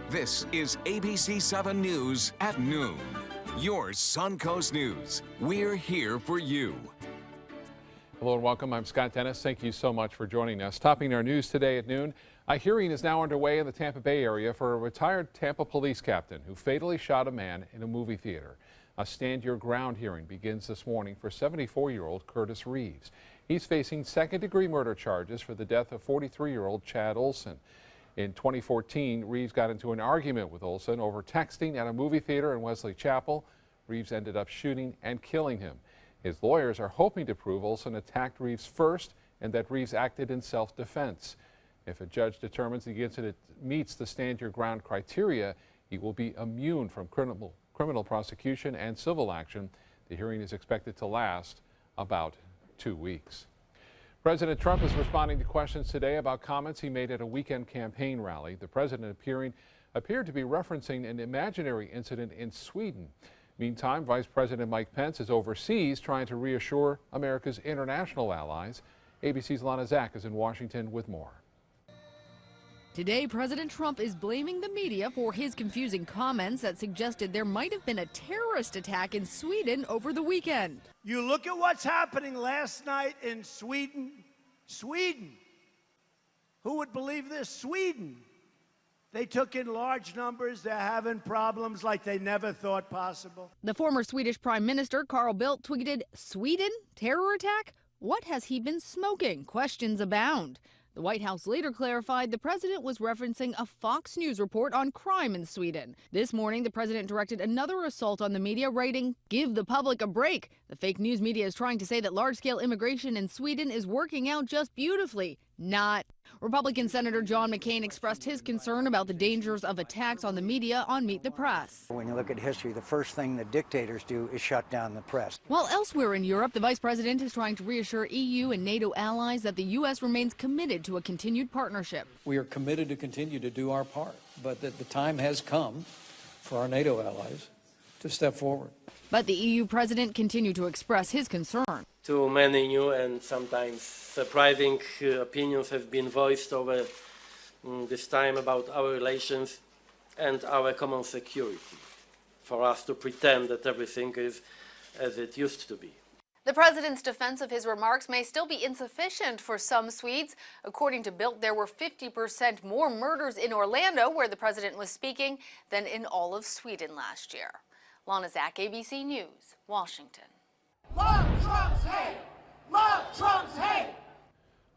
This is ABC 7 News at noon. Your Suncoast News. We're here for you. Hello and welcome. I'm Scott Dennis. Thank you so much for joining us. Topping our news today at noon, a hearing is now underway in the Tampa Bay area for a retired Tampa police captain who fatally shot a man in a movie theater. A Stand Your Ground hearing begins this morning for 74-year-old Curtis Reeves. He's facing second-degree murder charges for the death of 43-year-old Chad Olson. In 2014, Reeves got into an argument with Olson over texting at a movie theater in Wesley Chapel. Reeves ended up shooting and killing him. His lawyers are hoping to prove Olson attacked Reeves first and that Reeves acted in self-defense. If a judge determines the incident meets the Stand Your Ground criteria, he will be immune from criminal prosecution and civil action. The hearing is expected to last about 2 weeks. President Trump is responding to questions today about comments he made at a weekend campaign rally. The president appeared to be referencing an imaginary incident in Sweden. Meantime, Vice President Mike Pence is overseas trying to reassure America's international allies. ABC's Lana Zak is in Washington with more. Today, President Trump is blaming the media for his confusing comments that suggested there might have been a terrorist attack in Sweden over the weekend. You look at what's happening last night in Sweden. Sweden. Who would believe this? Sweden. They took in large numbers. They're having problems like they never thought possible. The former Swedish Prime Minister Carl Bildt tweeted, "Sweden? Terror attack? What has he been smoking?" Questions abound. The White House later clarified the president was referencing a Fox News report on crime in Sweden. This morning, the president directed another assault on the media, writing, "Give the public a break." The fake news media is trying to say that large-scale immigration in Sweden is working out just beautifully. Not. Republican Senator John McCain expressed his concern about the dangers of attacks on the media on Meet the Press. When you look at history, the first thing that dictators do is shut down the press. While elsewhere in Europe, the vice president is trying to reassure EU and NATO allies that the U.S. remains committed to a continued partnership. We are committed to continue to do our part, but that the time has come for our NATO allies to step forward. But the EU president continued to express his concern. Too many new and sometimes surprising opinions have been voiced over this time about our relations and our common security, for us to pretend that everything is as it used to be. The president's defense of his remarks may still be insufficient for some Swedes. According to Bildt, there were 50% more murders in Orlando, where the president was speaking, than in all of Sweden last year. Lana Zak, ABC News, Washington. Love Trump's hate! Love Trump's hate!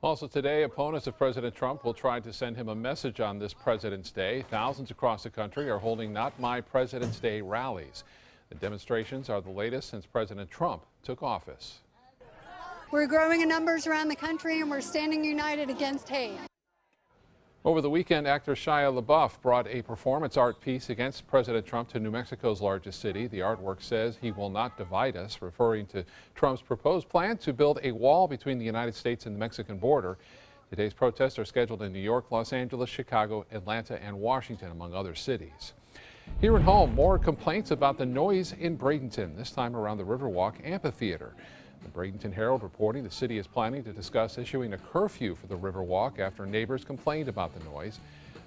Also today, opponents of President Trump will try to send him a message on this President's Day. Thousands across the country are holding Not My President's Day rallies. The demonstrations are the latest since President Trump took office. We're growing in numbers around the country, and we're standing united against hate. Over the weekend, actor Shia LaBeouf brought a performance art piece against President Trump to New Mexico's largest city. The artwork says he will not divide us, referring to Trump's proposed plan to build a wall between the United States and the Mexican border. Today's protests are scheduled in New York, Los Angeles, Chicago, Atlanta, and Washington, among other cities. Here at home, more complaints about the noise in Bradenton, this time around the Riverwalk Amphitheater. The Bradenton Herald reporting the city is planning to discuss issuing a curfew for the Riverwalk after neighbors complained about the noise.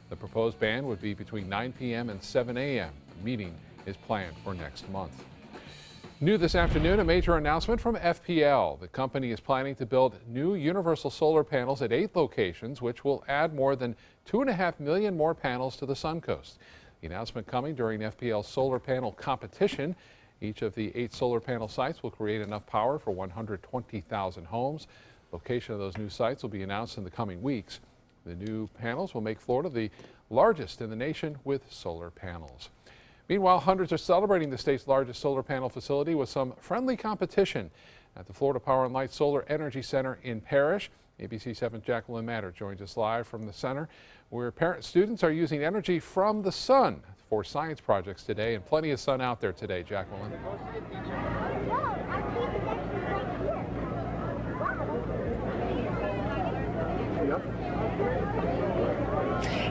The proposed ban would be between 9 p.m. and 7 a.m. The meeting is planned for next month. New this afternoon, a major announcement from FPL. The company is planning to build new universal solar panels at 8 locations, which will add more than 2.5 million more panels to the Suncoast. The announcement coming during FPL's solar panel competition. Each of the 8 solar panel sites will create enough power for 120,000 homes. Location of those new sites will be announced in the coming weeks. The new panels will make Florida the largest in the nation with solar panels. Meanwhile, hundreds are celebrating the state's largest solar panel facility with some friendly competition at the Florida Power and Light Solar Energy Center in Parrish. ABC 7's Jacqueline Matter joins us live from the center, where students are using energy from the sun for science projects today, and plenty of sun out there today, Jacqueline.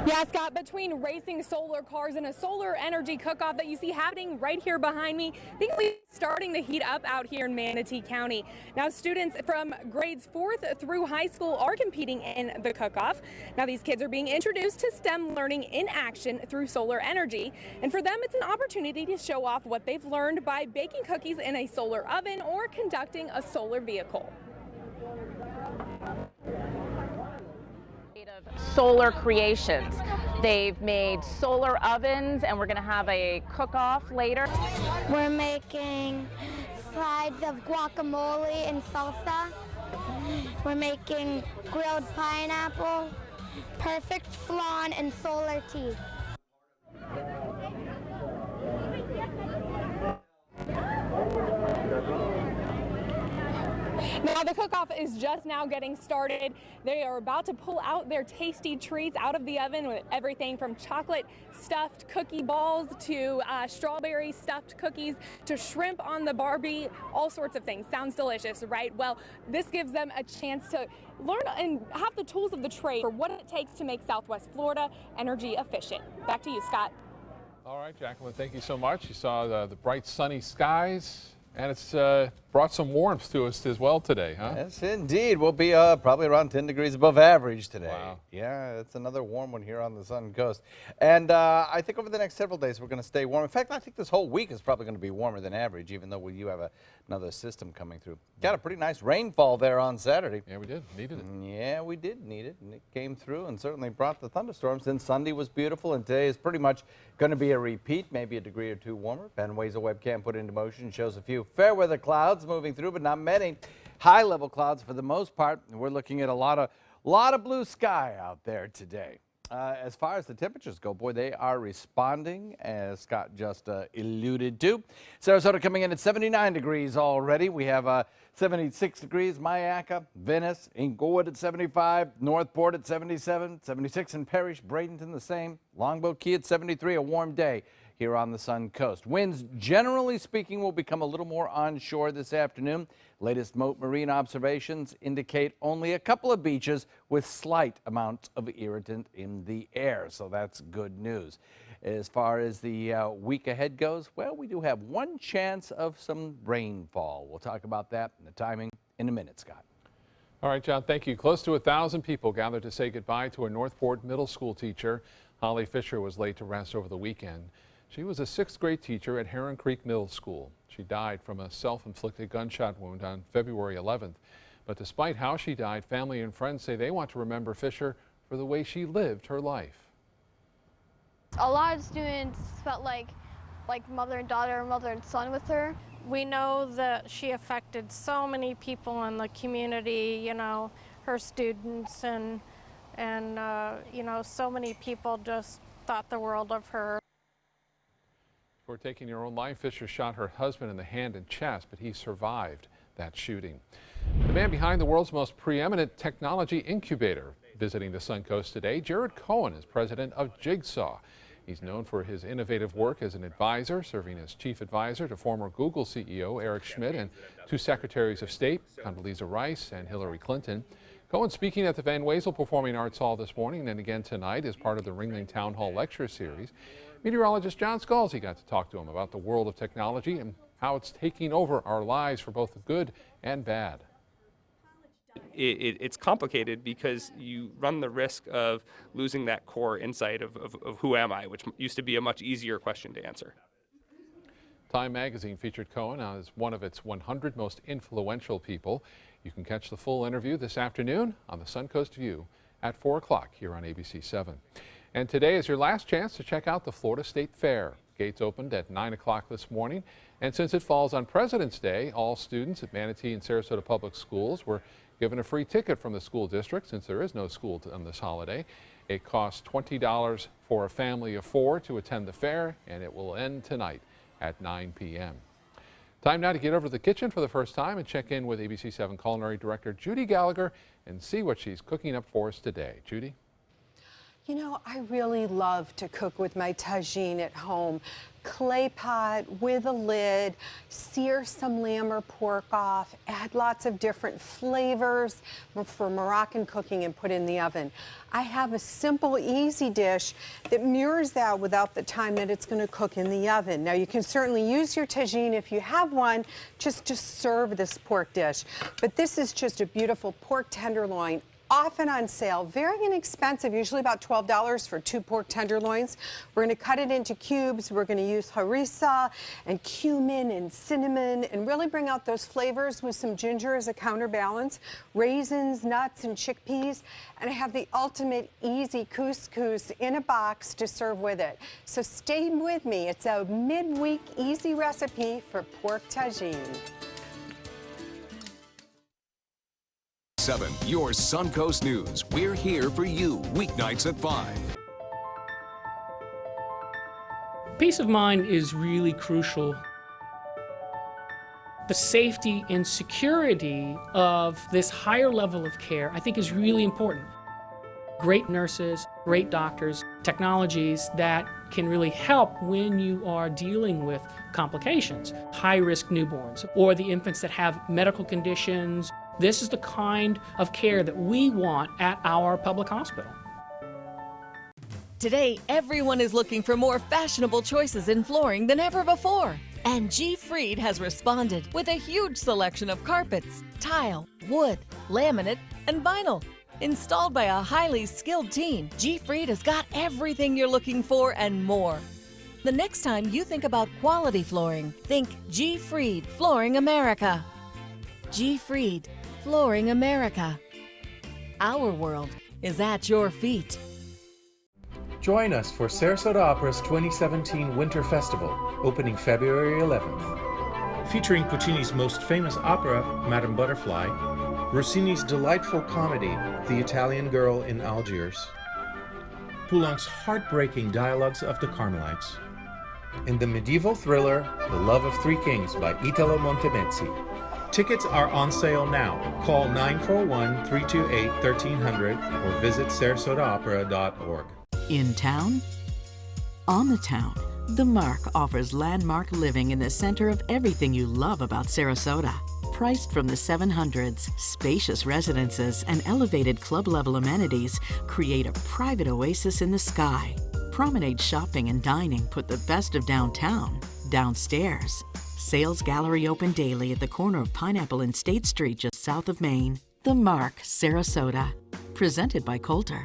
Yeah, Scott, between racing solar cars and a solar energy cook-off that you see happening right here behind me, things are starting to heat up out here in Manatee County. Now, students from grades 4th through high school are competing in the cook-off. Now, these kids are being introduced to STEM learning in action through solar energy. And for them, it's an opportunity to show off what they've learned by baking cookies in a solar oven or conducting a solar vehicle. Solar creations. They've made solar ovens, and we're going to have a cook-off later. We're making slides of guacamole and salsa. We're making grilled pineapple, perfect flan, and solar tea. Now, the cook-off is just now getting started. They are about to pull out their tasty treats out of the oven with everything from chocolate stuffed cookie balls to strawberry stuffed cookies to shrimp on the Barbie, all sorts of things. Sounds delicious, right? Well, this gives them a chance to learn and have the tools of the trade for what it takes to make Southwest Florida energy efficient. Back to you, Scott. All right, Jacqueline, thank you so much. You saw the bright sunny skies. And it's brought some warmth to us as well today, huh? Yes, indeed. We'll be probably around 10 degrees above average today. Wow. Yeah, it's another warm one here on the Sun Coast. And I think over the next several days we're going to stay warm. In fact, I think this whole week is probably going to be warmer than average, even though you have another system coming through. Got a pretty nice rainfall there on Saturday. Yeah, we did. Needed it. Yeah, we did need it. And it came through and certainly brought the thunderstorms. Then Sunday was beautiful, and today is pretty much going to be a repeat, maybe a degree or two warmer. Ben Ways, a webcam put into motion, shows a few fair weather clouds moving through, but not many. High-level clouds for the most part. We're looking at a lot of blue sky out there today. As far as the temperatures go, boy, they are responding, as Scott just alluded to. Sarasota coming in at 79 degrees already. We have 76 degrees, Myakka, Venice, Inglewood at 75, Northport at 77, 76 in Parrish, Bradenton the same, Longboat Key at 73, a warm day here on the Sun Coast. Winds, generally speaking, will become a little more onshore this afternoon. Latest Mote Marine observations indicate only a couple of beaches with slight amounts of irritant in the air, so that's good news. As far as the week ahead goes, well, we do have one chance of some rainfall. We'll talk about that and the timing in a minute, Scott. All right, John, thank you. Close to 1,000 people gathered to say goodbye to a Northport middle school teacher. Holly Fisher was laid to rest over the weekend. She was a 6th grade teacher at Heron Creek Middle School. She died from a self-inflicted gunshot wound on February 11th. But despite how she died, family and friends say they want to remember Fisher for the way she lived her life. A lot of students felt like mother and daughter, mother and son with her. We know that she affected so many people in the community, you know, her students and you know, so many people just thought the world of her. Before taking her own life, Fisher shot her husband in the hand and chest, but he survived that shooting. The man behind the world's most preeminent technology incubator visiting the Sun Coast today, Jared Cohen is president of Jigsaw. He's known for his innovative work as an advisor, serving as chief advisor to former Google CEO Eric Schmidt and 2 secretaries of state, Condoleezza Rice and Hillary Clinton. Cohen speaking at the Van Wezel Performing Arts Hall this morning and again tonight as part of the Ringling Town Hall Lecture Series. Meteorologist John Scalzi got to talk to him about the world of technology and how it's taking over our lives for both the good and bad. It's complicated because you run the risk of losing that core insight of who am I, which used to be a much easier question to answer. Time magazine featured Cohen as one of its 100 most influential people. You can catch the full interview this afternoon on the Sun Coast View at 4 o'clock here on ABC 7. And today is your last chance to check out the Florida State Fair. Gates opened at 9 o'clock this morning, and since it falls on President's Day, all students at Manatee and Sarasota Public Schools were given a free ticket from the school district since there is no school on this holiday. It costs $20 for a family of 4 to attend the fair, and it will end tonight at 9 p.m. Time now to get over to the kitchen for the first time and check in with ABC 7 Culinary Director Judy Gallagher and see what she's cooking up for us today. Judy? You know, I really love to cook with my tagine at home. Clay pot with a lid, sear some lamb or pork off, add lots of different flavors for Moroccan cooking and put in the oven. I have a simple, easy dish that mirrors that without the time that it's going to cook in the oven. Now, you can certainly use your tagine if you have one, just to serve this pork dish. But this is just a beautiful pork tenderloin, often on sale, very inexpensive, usually about $12 for 2 pork tenderloins. We're going to cut it into cubes. We're going to use harissa and cumin and cinnamon and really bring out those flavors with some ginger as a counterbalance, raisins, nuts, and chickpeas. And I have the ultimate easy couscous in a box to serve with it. So stay with me. It's a midweek easy recipe for pork tagine. 7, your Suncoast News. We're here for you weeknights at 5. Peace of mind is really crucial. The safety and security of this higher level of care, I think, is really important. Great nurses, great doctors, technologies that can really help when you are dealing with complications, high-risk newborns, or the infants that have medical conditions. This is the kind of care that we want at our public hospital. Today, everyone is looking for more fashionable choices in flooring than ever before. And G. Fried has responded with a huge selection of carpets, tile, wood, laminate, and vinyl. Installed by a highly skilled team, G. Fried has got everything you're looking for and more. The next time you think about quality flooring, think G. Fried Flooring America. G. Fried Flooring America. Our world is at your feet. Join us for Sarasota Opera's 2017 Winter Festival, opening February 11th. Featuring Puccini's most famous opera, Madame Butterfly, Rossini's delightful comedy, The Italian Girl in Algiers, Poulenc's heartbreaking Dialogues of the Carmelites, and the medieval thriller, The Love of Three Kings by Italo Montemezzi. Tickets are on sale now. Call 941-328-1300 or visit sarasotaopera.org. In town? On the town, The Mark offers landmark living in the center of everything you love about Sarasota. Priced from the 700s, spacious residences and elevated club-level amenities create a private oasis in the sky. Promenade shopping and dining put the best of downtown downstairs. Sales gallery open daily at the corner of Pineapple and State Street just south of Maine. The Mark, Sarasota. Presented by Coulter.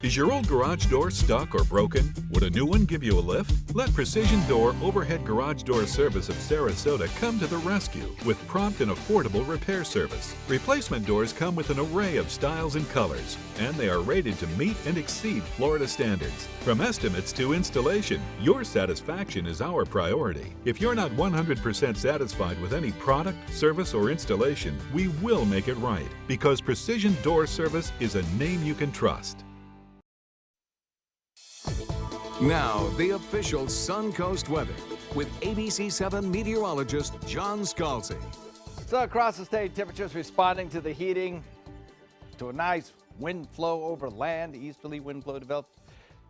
Is your old garage door stuck or broken? Would a new one give you a lift? Let Precision Door Overhead Garage Door Service of Sarasota come to the rescue with prompt and affordable repair service. Replacement doors come with an array of styles and colors, and they are rated to meet and exceed Florida standards. From estimates to installation, your satisfaction is our priority. If you're not 100% satisfied with any product, service, or installation, we will make it right, because Precision Door Service is a name you can trust. Now, the official Suncoast weather with ABC7 meteorologist John Scalzi. So across the state, temperatures responding to the heating, to a nice wind flow over land. Easterly wind flow developed.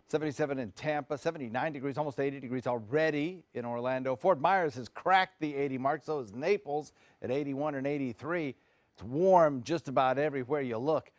77 in Tampa, 79 degrees, almost 80 degrees already in Orlando. Fort Myers has cracked the 80 mark, so is Naples at 81 and 83. It's warm just about everywhere you look.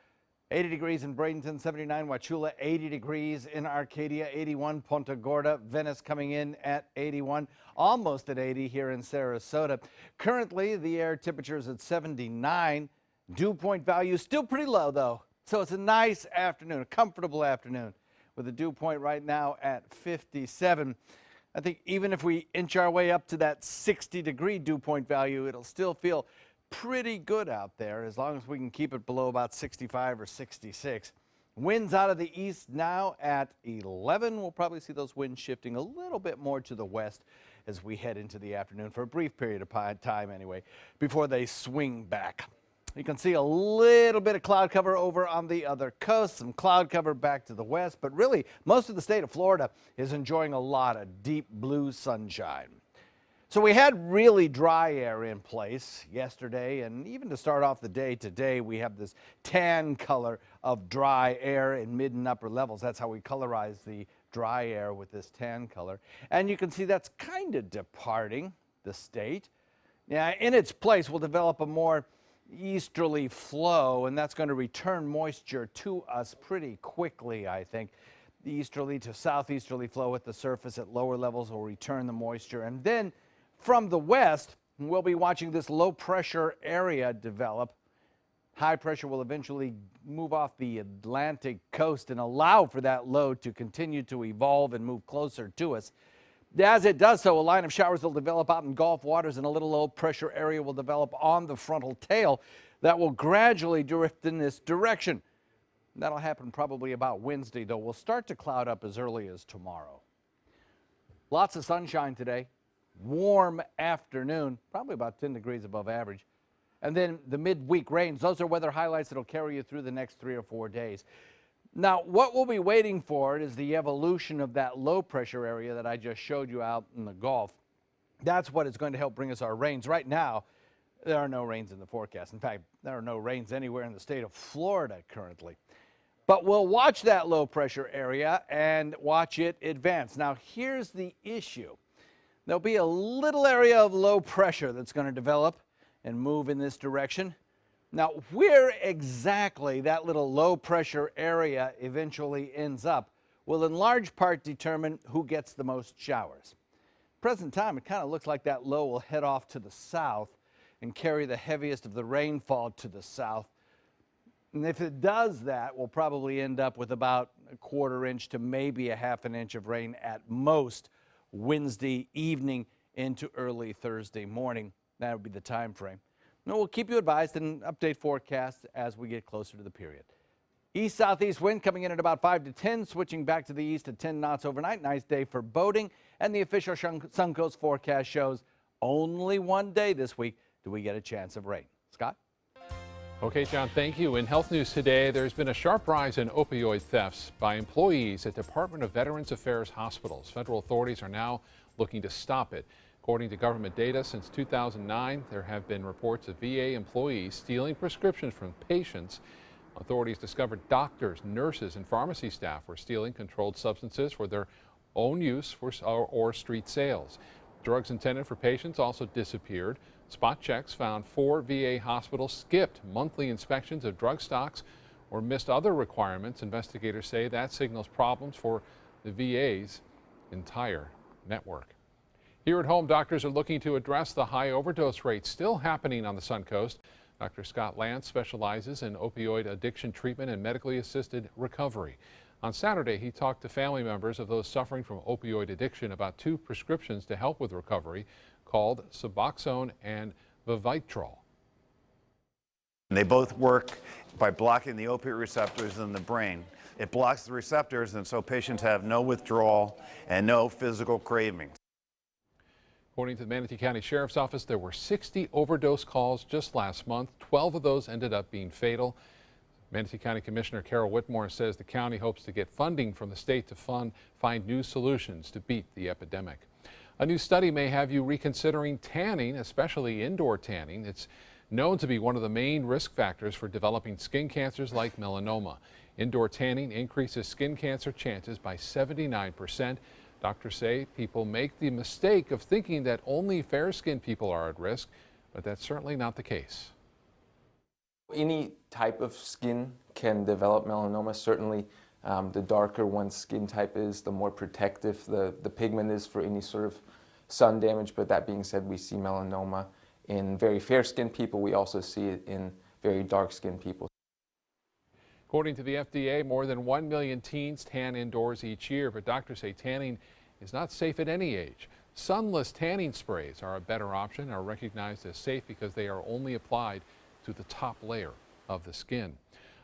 80 degrees in Bradenton, 79 Wauchula, 80 degrees in Arcadia, 81 Punta Gorda, Venice coming in at 81, almost at 80 here in Sarasota. Currently, the air temperature is at 79. Dew point value still pretty low, though. So it's a nice afternoon, a comfortable afternoon, with a dew point right now at 57. I think even if we inch our way up to that 60-degree dew point value, it'll still feel pretty good out there as long as we can keep it below about 65 or 66. Winds out of the east now at 11. We'll probably see those winds shifting a little bit more to the west as we head into the afternoon for a brief period of time anyway, before they swing back. You can see a little bit of cloud cover over on the other coast, some cloud cover back to the west, but really most of the state of Florida is enjoying a lot of deep blue sunshine. So we had really dry air in place yesterday, and even to start off the day today, we have this tan color of dry air in mid and upper levels. That's how we colorize the dry air, with this tan color. And you can see that's kind of departing the state. Now, in its place, we'll develop a more easterly flow, and that's going to return moisture to us pretty quickly, I think. The easterly to southeasterly flow at the surface at lower levels will return the moisture. And then from the west, we'll be watching this low pressure area develop. High pressure will eventually move off the Atlantic coast and allow for that low to continue to evolve and move closer to us. As it does so, a line of showers will develop out in Gulf waters, and a little low pressure area will develop on the frontal tail that will gradually drift in this direction. That'll happen probably about Wednesday, though. We'll start to cloud up as early as tomorrow. Lots of sunshine today. Warm afternoon, probably about 10 degrees above average. And then the midweek rains. Those are weather highlights that will carry you through the next 3 or 4 days. Now, what we'll be waiting for is the evolution of that low pressure area that I just showed you out in the Gulf. That's what is going to help bring us our rains. Right now, there are no rains in the forecast. In fact, there are no rains anywhere in the state of Florida currently. But we'll watch that low pressure area and watch it advance. Now, here's the issue. There'll be a little area of low pressure that's going to develop and move in this direction. Now, where exactly that little low pressure area eventually ends up will in large part determine who gets the most showers. Present time, it kind of looks like that low will head off to the south and carry the heaviest of the rainfall to the south. And if it does that, we'll probably end up with about a 1/4 inch to maybe a 1/2 inch of rain at most Wednesday evening into early Thursday morning. That would be the time frame. No, we'll keep you advised and update forecasts as we get closer to the period. East-southeast wind coming in at about 5 to 10, switching back to the east at 10 knots overnight. Nice day for boating, and the official Suncoast forecast shows only one day this week do we get a chance of rain. Scott? Okay, John, thank you. In health news today, there's been a sharp rise in opioid thefts by employees at Department of Veterans Affairs hospitals. Federal authorities are now looking to stop it. According to government data, since 2009, there have been reports of VA employees stealing prescriptions from patients. Authorities discovered doctors, nurses, and pharmacy staff were stealing controlled substances for their own use or street sales. Drugs intended for patients also disappeared. Spot checks found 4 VA hospitals skipped monthly inspections of drug stocks or missed other requirements. Investigators say that signals problems for the VA's entire network. Here at home, doctors are looking to address the high overdose rates still happening on the Suncoast. Dr. Scott Lance specializes in opioid addiction treatment and medically assisted recovery. On Saturday, he talked to family members of those suffering from opioid addiction about 2 prescriptions to help with recovery called Suboxone and Vivitrol. They both work by blocking the opioid receptors in the brain. It blocks the receptors, and so patients have no withdrawal and no physical cravings. According to the Manatee County Sheriff's Office, there were 60 overdose calls just last month. 12 of those ended up being fatal. Manatee County Commissioner Carol Whitmore says the county hopes to get funding from the state to find new solutions to beat the epidemic. A new study may have you reconsidering tanning, especially indoor tanning. It's known to be one of the main risk factors for developing skin cancers like melanoma. Indoor tanning increases skin cancer chances by 79%. Doctors say people make the mistake of thinking that only fair-skinned people are at risk, but that's certainly not the case. Any type of skin can develop melanoma. Certainly, the darker one's skin type is, the more protective the pigment is for any sort of sun damage. But that being said, we see melanoma in very fair-skinned people. We also see it in very dark-skinned people. According to the FDA, more than 1 million teens tan indoors each year, but doctors say tanning is not safe at any age. Sunless tanning sprays are a better option, are recognized as safe because they are only applied to the top layer of the skin.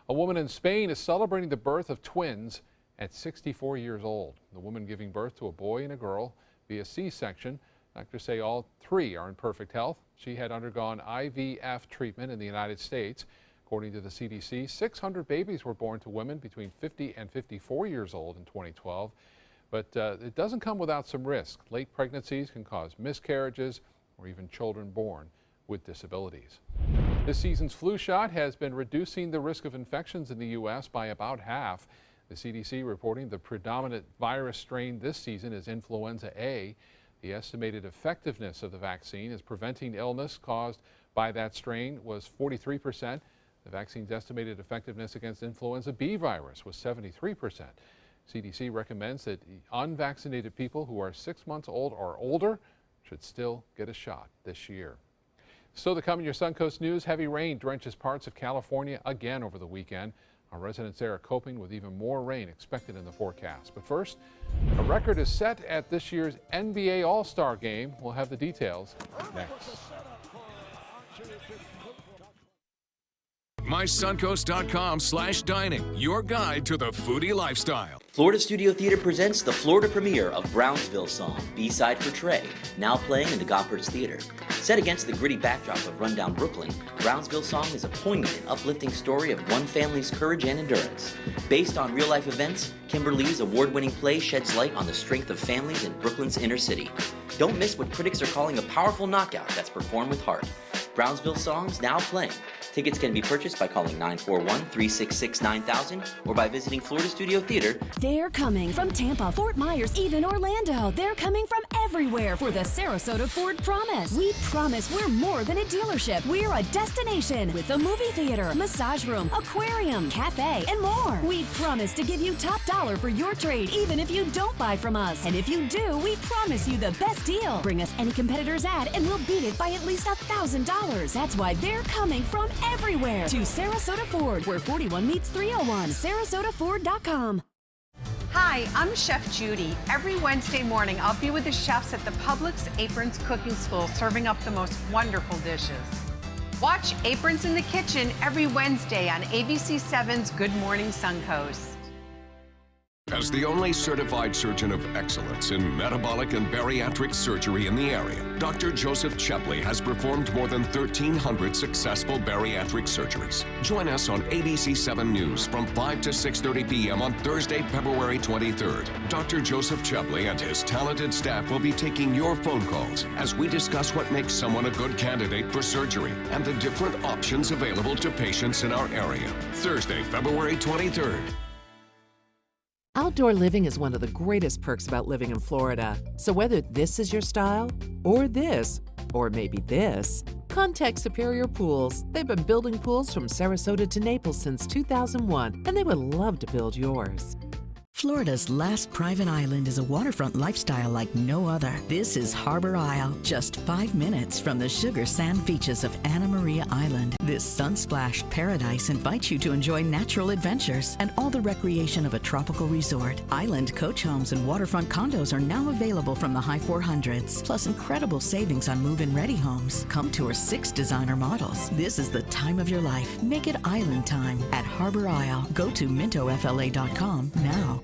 A woman in Spain is celebrating the birth of twins at 64 years old. The woman giving birth to a boy and a girl via C-section. Doctors say all 3 are in perfect health. She had undergone IVF treatment in the United States. According to the CDC, 600 babies were born to women between 50 and 54 years old in 2012. But it doesn't come without some risk. Late pregnancies can cause miscarriages or even children born with disabilities. This season's flu shot has been reducing the risk of infections in the U.S. by about half. The CDC reporting the predominant virus strain this season is influenza A. The estimated effectiveness of the vaccine is preventing illness caused by that strain was 43%. The vaccine's estimated effectiveness against influenza B virus was 73%. CDC recommends that unvaccinated people who are 6 months old or older should still get a shot this year. Still to come in your Suncoast News, heavy rain drenches parts of California again over the weekend. Our residents there are coping with even more rain expected in the forecast. But first, a record is set at this year's NBA All-Star Game. We'll have the details next. MySuncoast.com/dining, your guide to the foodie lifestyle. Florida Studio Theater presents the Florida premiere of Brownsville Song, B-Side for Trey, now playing in the Gompertz Theater. Set against the gritty backdrop of rundown Brooklyn, Brownsville Song is a poignant and uplifting story of one family's courage and endurance. Based on real-life events, Kimberly's award-winning play sheds light on the strength of families in Brooklyn's inner city. Don't miss what critics are calling a powerful knockout that's performed with heart. Brownsville Song's now playing. Tickets can be purchased by calling 941-366-9000 or by visiting Florida Studio Theater. They're coming from Tampa, Fort Myers, even Orlando. They're coming from everywhere for the Sarasota Ford Promise. We promise we're more than a dealership. We're a destination with a movie theater, massage room, aquarium, cafe, and more. We promise to give you top dollar for your trade, even if you don't buy from us. And if you do, we promise you the best deal. Bring us any competitor's ad and we'll beat it by at least $1,000. That's why they're coming from everywhere to Sarasota Ford, where 41 meets 301. SarasotaFord.com. Hi, I'm Chef Judy. Every Wednesday morning, I'll be with the chefs at the Publix Aprons Cooking School, serving up the most wonderful dishes. Watch Aprons in the Kitchen every Wednesday on ABC7's Good Morning Suncoast. As the only certified surgeon of excellence in metabolic and bariatric surgery in the area, Dr. Joseph Chepley has performed more than 1,300 successful bariatric surgeries. Join us on ABC7 News from 5 to 6:30 p.m. on Thursday, February 23rd. Dr. Joseph Chepley and his talented staff will be taking your phone calls as we discuss what makes someone a good candidate for surgery and the different options available to patients in our area. Thursday, February 23rd. Outdoor living is one of the greatest perks about living in Florida. So whether this is your style, or this, or maybe this, contact Superior Pools. They've been building pools from Sarasota to Naples since 2001, and they would love to build yours. Florida's last private island is a waterfront lifestyle like no other. This is Harbor Isle, just 5 minutes from the sugar sand beaches of Anna Maria Island. This sun-splashed paradise invites you to enjoy natural adventures and all the recreation of a tropical resort. Island coach homes and waterfront condos are now available from the high 400s, plus incredible savings on move-in ready homes. Come tour 6 designer models. This is the time of your life. Make it island time at Harbor Isle. Go to mintofla.com now.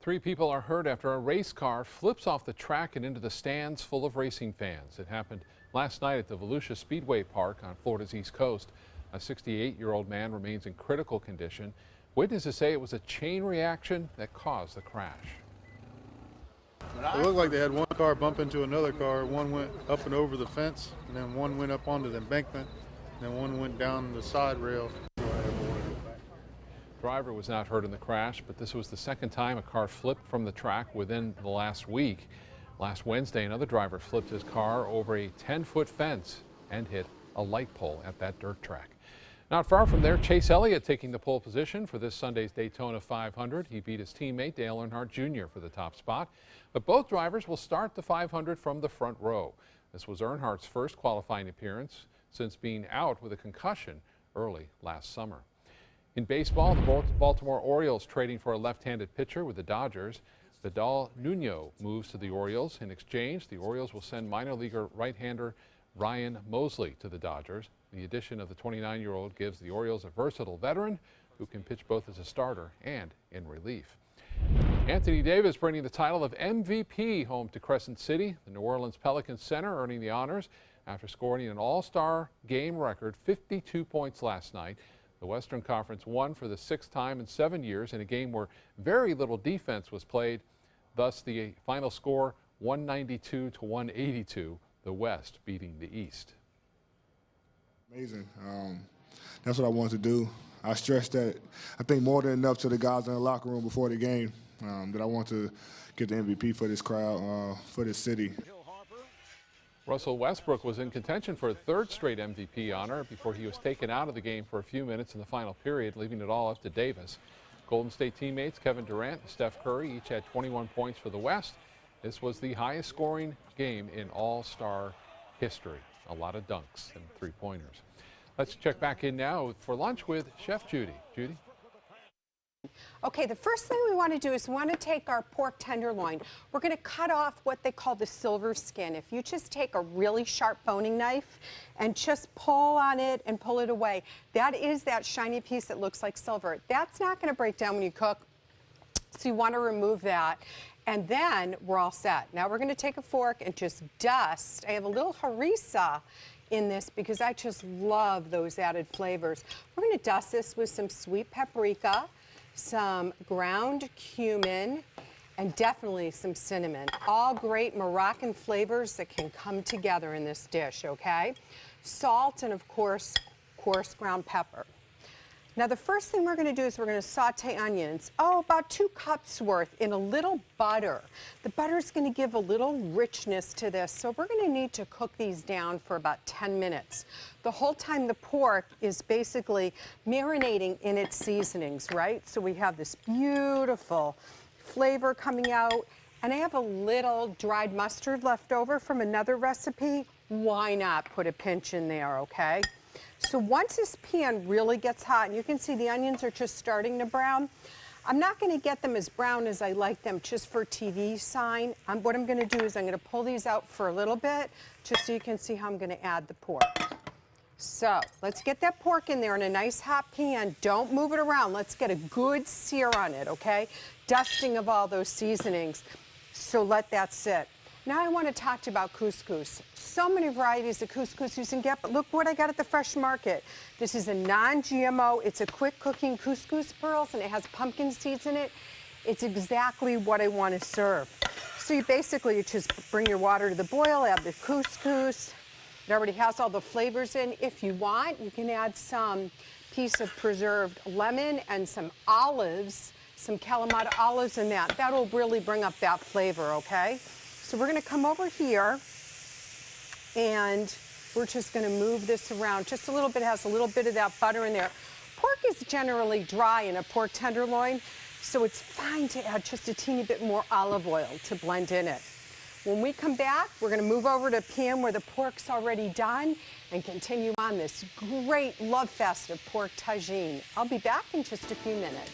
3 people are hurt after a race car flips off the track and into the stands full of racing fans. It happened last night at the Volusia Speedway Park on Florida's East Coast. A 68-year-old man remains in critical condition. Witnesses say it was a chain reaction that caused the crash. It looked like they had one car bump into another car. One went up and over the fence, and then one went up onto the embankment, and then one went down the side rail. Driver was not hurt in the crash, but this was the second time a car flipped from the track within the last week. Last Wednesday, another driver flipped his car over a 10-foot fence and hit a light pole at that dirt track. Not far from there, Chase Elliott taking the pole position for this Sunday's Daytona 500. He beat his teammate Dale Earnhardt Jr. for the top spot, but both drivers will start the 500 from the front row. This was Earnhardt's first qualifying appearance since being out with a concussion early last summer. In baseball, the Baltimore Orioles trading for a left-handed pitcher with the Dodgers. Vidal Nuno moves to the Orioles. In exchange, the Orioles will send minor leaguer right-hander Ryan Mosley to the Dodgers. The addition of the 29-year-old gives the Orioles a versatile veteran who can pitch both as a starter and in relief. Anthony Davis bringing the title of MVP home to Crescent City. The New Orleans Pelicans center earning the honors after scoring an all-star game record 52 points last night. The Western Conference won for the 6th time in 7 years in a game where very little defense was played. Thus, the final score 192 to 182, the West beating the East. Amazing. That's what I wanted to do. I stressed that, I think, more than enough to the guys in the locker room before the game, that I want to get the MVP for this crowd, for this city. Russell Westbrook was in contention for a 3rd straight MVP honor before he was taken out of the game for a few minutes in the final period, leaving it all up to Davis. Golden State teammates Kevin Durant and Steph Curry each had 21 points for the West. This was the highest scoring game in All-Star history. A lot of dunks and three-pointers. Let's check back in now for lunch with Chef Judy. Judy? Okay, the first thing we want to do is we want to take our pork tenderloin. We're going to cut off what they call the silver skin. If you just take a really sharp boning knife and just pull on it and pull it away, that is that shiny piece that looks like silver. That's not going to break down when you cook, so you want to remove that. And then we're all set. Now we're going to take a fork and just dust. I have a little harissa in this because I just love those added flavors. We're going to dust this with some sweet paprika, some ground cumin, and definitely some cinnamon. All great Moroccan flavors that can come together in this dish, okay? Salt and, of course, coarse ground pepper. Now, the first thing we're going to do is we're going to saute onions, about 2 cups worth in a little butter. The butter is going to give a little richness to this, so we're going to need to cook these down for about 10 minutes. The whole time the pork is basically marinating in its seasonings, right? So we have this beautiful flavor coming out, and I have a little dried mustard left over from another recipe. Why not put a pinch in there, okay? So once this pan really gets hot, and you can see the onions are just starting to brown, I'm not going to get them as brown as I like them just for TV sign. What I'm going to do is I'm going to pull these out for a little bit just so you can see how I'm going to add the pork. So let's get that pork in there in a nice hot pan. Don't move it around. Let's get a good sear on it, okay? Dusting of all those seasonings. So let that sit. Now I want to talk to you about couscous. So many varieties of couscous you can get, but look what I got at the Fresh Market. This is a non-GMO. It's a quick cooking couscous pearls, and it has pumpkin seeds in it. It's exactly what I want to serve. So you basically just bring your water to the boil, add the couscous. It already has all the flavors in. If you want, you can add some piece of preserved lemon and some olives, some Kalamata olives in that. That'll really bring up that flavor, okay? So we're going to come over here, and we're just going to move this around just a little bit. It has a little bit of that butter in there. Pork is generally dry in a pork tenderloin, so it's fine to add just a teeny bit more olive oil to blend in it. When we come back, we're going to move over to a pan where the pork's already done and continue on this great love fest of pork tagine. I'll be back in just a few minutes.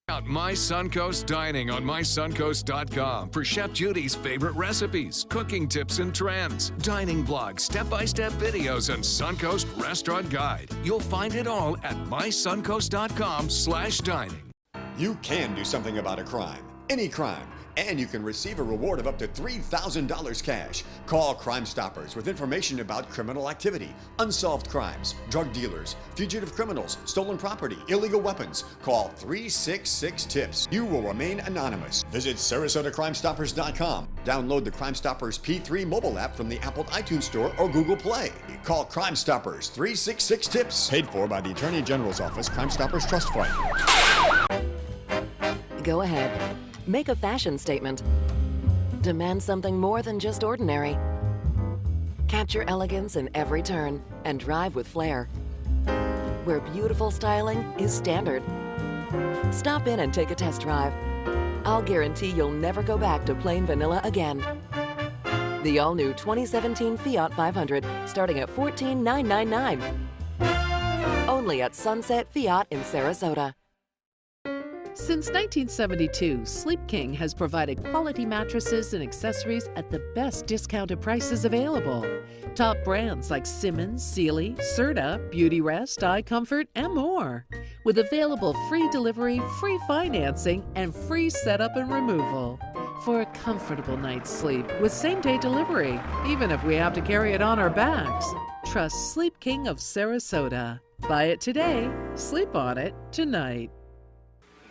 Out My Suncoast Dining on mysuncoast.com for Chef Judy's favorite recipes, cooking tips and trends, dining blogs, step-by-step videos, and Suncoast Restaurant Guide. You'll find it all at mysuncoast.com/dining. You can do something about a crime, any crime, and you can receive a reward of up to $3,000 cash. Call Crime Stoppers with information about criminal activity, unsolved crimes, drug dealers, fugitive criminals, stolen property, illegal weapons. Call 366-TIPS. You will remain anonymous. Visit SarasotaCrimeStoppers.com. Download the Crime Stoppers P3 mobile app from the Apple iTunes Store or Google Play. Call Crime Stoppers 366-TIPS. Paid for by the Attorney General's Office, Crime Stoppers Trust Fund. Go ahead. Make a fashion statement. Demand something more than just ordinary. Capture elegance in every turn and drive with flair. Where beautiful styling is standard. Stop in and take a test drive. I'll guarantee you'll never go back to plain vanilla again. The all-new 2017 Fiat 500, starting at $14,999. Only at Sunset Fiat in Sarasota. Since 1972, Sleep King has provided quality mattresses and accessories at the best discounted prices available. Top brands like Simmons, Sealy, Serta, Beautyrest, iComfort, and more. With available free delivery, free financing, and free setup and removal. for a comfortable night's sleep with same-day delivery, even if we have to carry it on our backs. Trust Sleep King of Sarasota. Buy it today, sleep on it tonight.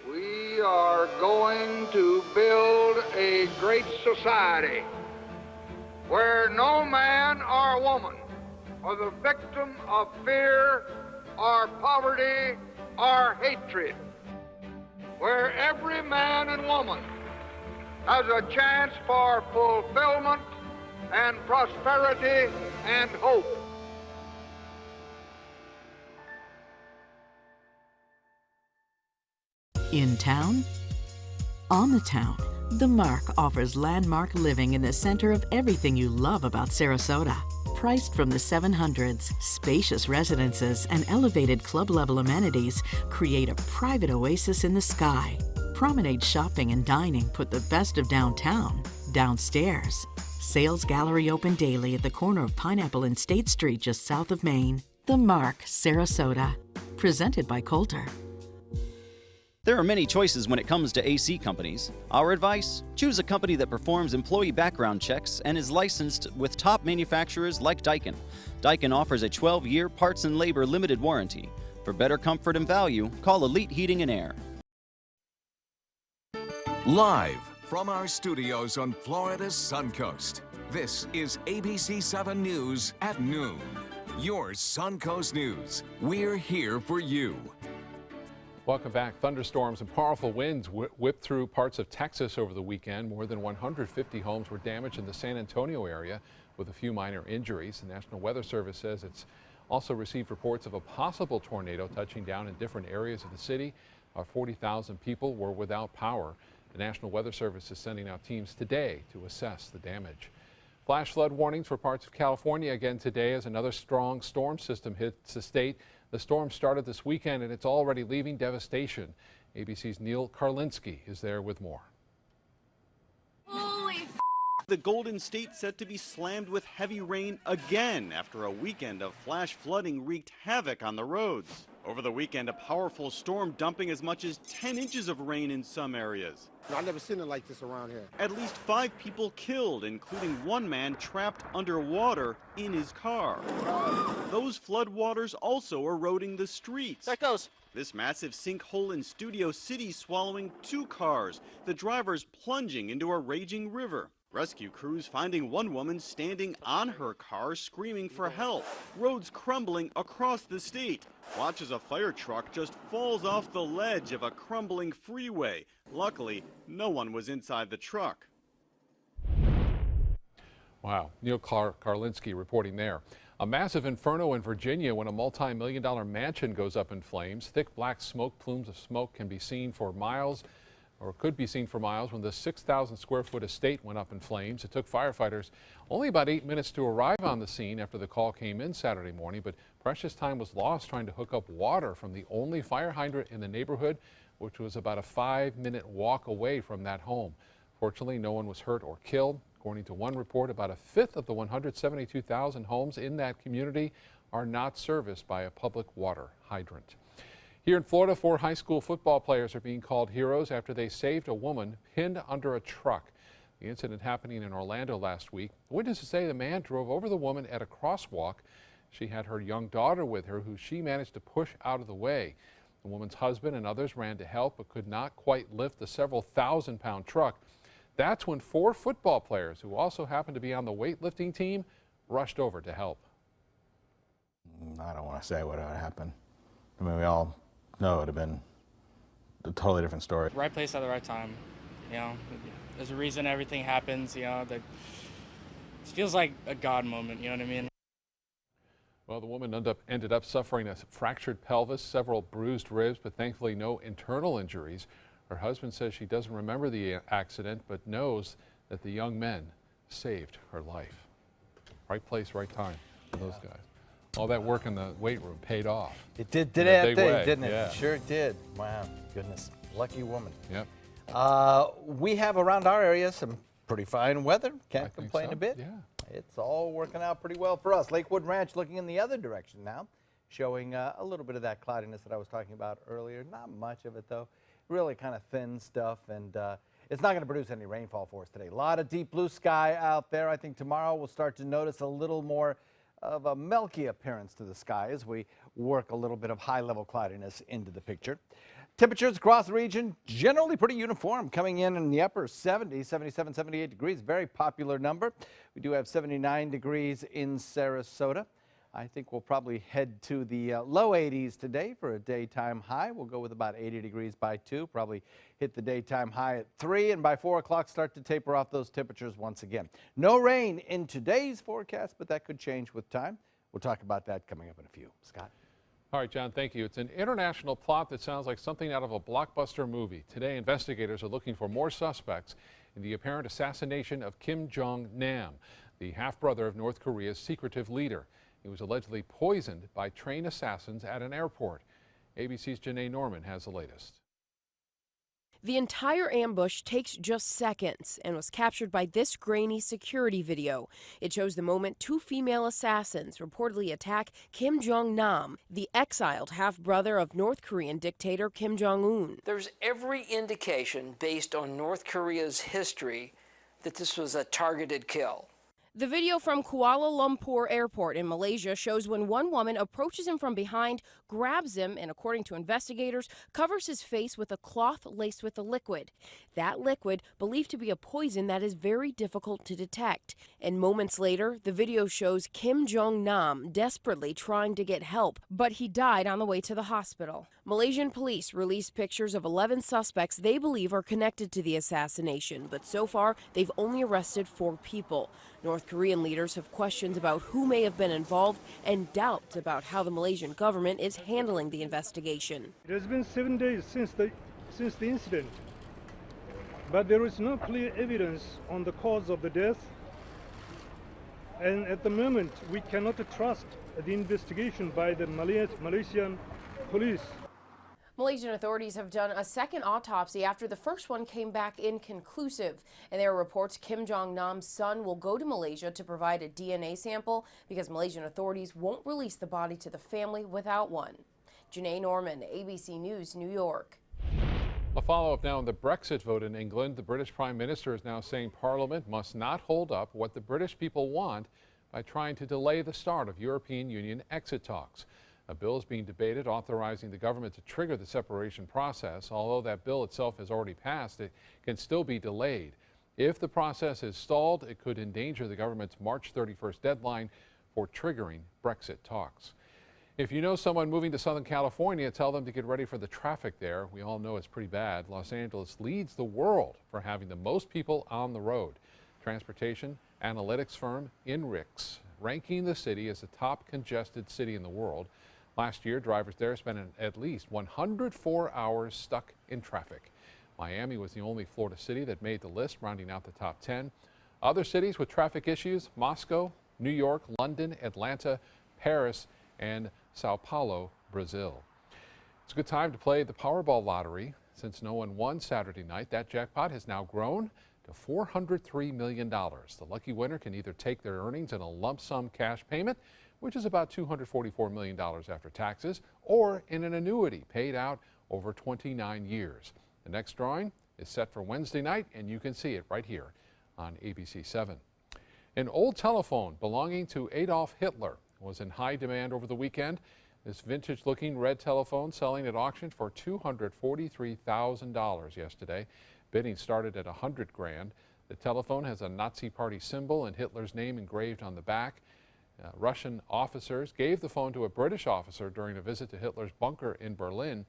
We are going to build a great society where no man or woman are the victim of fear or poverty or hatred, where every man and woman has a chance for fulfillment and prosperity and hope. In town, on the town, The Mark offers landmark living in the center of everything you love about Sarasota. Priced from the 700s, spacious residences and elevated club-level amenities create a private oasis in the sky. Promenade shopping and dining put the best of downtown downstairs. Sales gallery open daily at the corner of Pineapple and State Street just south of Main. The Mark, Sarasota. Presented by Coulter. There are many choices when it comes to AC companies. Our advice? Choose a company that performs employee background checks and is licensed with top manufacturers like Daikin. Daikin offers a 12-year parts and labor limited warranty. For better comfort and value, call Elite Heating and Air. Live from our studios on Florida's Suncoast, this is ABC 7 News at noon. Your Suncoast News. We're here for you. Welcome back. Thunderstorms and powerful winds whipped through parts of Texas over the weekend. More than 150 homes were damaged in the San Antonio area with a few minor injuries. The National Weather Service says it's also received reports of a possible tornado touching down in different areas of the city. 40,000 people were without power. The National Weather Service is sending out teams today to assess the damage. Flash flood warnings for parts of California again today as another strong storm system hits the state. The storm started this weekend and it's already leaving devastation. ABC's Neil Karlinski is there with more. Holy f***. The Golden State set to be slammed with heavy rain again after a weekend of flash flooding wreaked havoc on the roads. Over the weekend, a powerful storm dumping as much as 10 inches of rain in some areas. I've never seen it like this around here. At least 5 people killed, including one man trapped underwater in his car. Those floodwaters also eroding the streets. There it goes. This massive sinkhole in Studio City swallowing 2 cars, the drivers plunging into a raging river. Rescue crews finding one woman standing on her car screaming for help. Roads crumbling across the state. Watch as a fire truck just falls off the ledge of a crumbling freeway. Luckily, no one was inside the truck. Wow, Neil Karlinski reporting there. A massive inferno in Virginia when a multi-million-dollar mansion goes up in flames. Thick black smoke plumes of smoke can be seen for miles, or could be seen for miles, when the 6,000 square foot estate went up in flames. It took firefighters only about 8 minutes to arrive on the scene after the call came in Saturday morning, but precious time was lost trying to hook up water from the only fire hydrant in the neighborhood, which was about a 5-minute walk away from that home. Fortunately, no one was hurt or killed. According to one report, about a fifth of the 172,000 homes in that community are not serviced by a public water hydrant. Here in Florida, 4 high school football players are being called heroes after they saved a woman pinned under a truck. The incident happening in Orlando last week. Witnesses say the man drove over the woman at a crosswalk. She had her young daughter with her, who she managed to push out of the way. The woman's husband and others ran to help, but could not quite lift the several thousand-pound truck. That's when 4 football players, who also happened to be on the weightlifting team, rushed over to help. I don't want to say what would happen. I mean, we all know it would have been a totally different story. Right place at the right time. You know, there's a reason everything happens. You know, that it feels like a God moment. You know what I mean? Well, the woman ended up suffering a fractured pelvis, several bruised ribs, but thankfully no internal injuries. Her husband says she doesn't remember the accident, but knows that the young men saved her life. Right place, right time for those guys. All that work in the weight room paid off. It did that thing, way. didn't it? Yeah. It sure did. Wow, goodness, lucky woman. Yep. We have around our area some pretty fine weather. Can't complain so. a bit. Yeah. It's all working out pretty well for us. Lakewood Ranch looking in the other direction now, showing a little bit of that cloudiness that I was talking about earlier. Not much of it though. Really kind of thin stuff, and it's not going to produce any rainfall for us today. A lot of deep blue sky out there. I think tomorrow we'll start to notice a little more of a milky appearance to the sky as we work a little bit of high-level cloudiness into the picture. Temperatures across the region generally pretty uniform, coming in the upper 70s, 77, 78 degrees, very popular number. We do have 79 degrees in Sarasota. I think we'll probably head to the low 80s today for a daytime high. We'll go with about 80 degrees by 2, probably hit the daytime high at 3, and by 4 o'clock start to taper off those temperatures once again. No rain in today's forecast, but that could change with time. We'll talk about that coming up in a few. Scott? All right, John, thank you. It's an international plot that sounds like something out of a blockbuster movie. Today, investigators are looking for more suspects in the apparent assassination of Kim Jong-nam, the half-brother of North Korea's secretive leader. He was allegedly poisoned by trained assassins at an airport. ABC's Janae Norman has the latest. The entire ambush takes just seconds and was captured by this grainy security video. It shows the moment two female assassins reportedly attack Kim Jong-nam, the exiled half-brother of North Korean dictator Kim Jong-un. There's every indication based on North Korea's history that this was a targeted kill. The video from Kuala Lumpur Airport in Malaysia shows when one woman approaches him from behind, grabs him, and according to investigators, covers his face with a cloth laced with a liquid. That liquid believed to be a poison that is very difficult to detect. And moments later, the video shows Kim Jong-nam desperately trying to get help, but he died on the way to the hospital. Malaysian police released pictures of 11 suspects they believe are connected to the assassination, but so far they've only arrested 4 people. North Korean leaders have questions about who may have been involved and doubts about how the Malaysian government is handling the investigation. It has been 7 days since the incident, but there is no clear evidence on the cause of the death, and at the moment we cannot trust the investigation by the Malaysian police. Malaysian authorities have done a second autopsy after the first one came back inconclusive. And there are reports Kim Jong-nam's son will go to Malaysia to provide a DNA sample because Malaysian authorities won't release the body to the family without one. Janae Norman, ABC News, New York. A follow-up now on the Brexit vote in England. The British Prime Minister is now saying Parliament must not hold up what the British people want by trying to delay the start of European Union exit talks. A bill is being debated authorizing the government to trigger the separation process. Although that bill itself has already passed, it can still be delayed. If the process is stalled, it could endanger the government's March 31st deadline for triggering Brexit talks. If you know someone moving to Southern California, tell them to get ready for the traffic there. We all know it's pretty bad. Los Angeles leads the world for having the most people on the road. Transportation analytics firm INRIX ranking the city as the top congested city in the world. Last year, drivers there spent at least 104 hours stuck in traffic. Miami was the only Florida city that made the list, rounding out the top 10. Other cities with traffic issues: Moscow, New York, London, Atlanta, Paris, and Sao Paulo, Brazil. It's a good time to play the Powerball lottery. Since no one won Saturday night, that jackpot has now grown to $403 million. The lucky winner can either take their earnings in a lump sum cash payment, which is about $244 million after taxes, or in an annuity paid out over 29 years. The next drawing is set for Wednesday night, and you can see it right here on ABC 7. An old telephone belonging to Adolf Hitler was in high demand over the weekend. This vintage-looking red telephone selling at auction for $243,000 yesterday. Bidding started at $100 grand. The telephone has a Nazi Party symbol and Hitler's name engraved on the back. Russian officers gave the phone to a British officer during a visit to Hitler's bunker in Berlin.